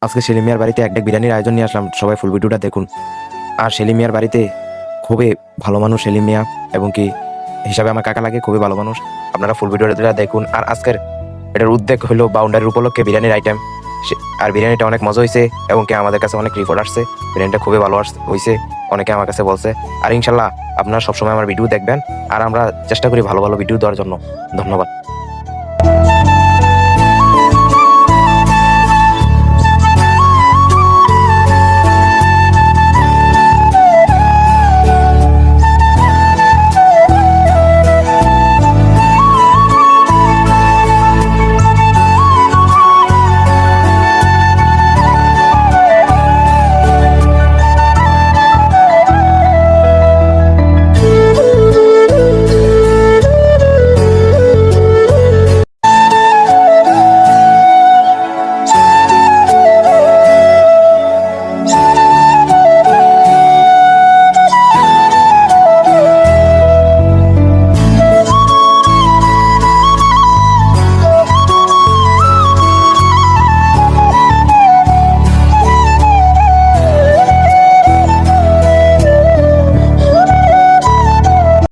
আজকে সেলিম মিয়ার বাড়িতে একটা বিরিয়ানির আয়োজন নিয়ে আসলাম, সবাই ফুল ভিডিওটা দেখুন। আর সেলিম মিয়ার বাড়িতে খুবই ভালো মানুষ সেলিম মিয়া, এবং কি হিসাবে আমার কাকা লাগে, খুবই ভালো মানুষ। আপনারা ফুল ভিডিওটা দেখুন। আর আজকের এটার উদ্যোগ হলো বাউন্ডারির উপলক্ষে বিরিয়ানির আইটেম। আর বিরিয়ানিটা অনেক মজা হয়েছে, এবং কি আমাদের কাছে অনেক রিপোর্ট আসছে বিরিয়ানিটা খুবই ভালো হয়েছে, অনেকে আমার কাছে বলছে। আর ইনশাল্লাহ আপনারা সবসময় আমার ভিডিও দেখবেন, আর আমরা চেষ্টা করি ভালো ভালো ভিডিও দেওয়ার জন্য। ধন্যবাদ।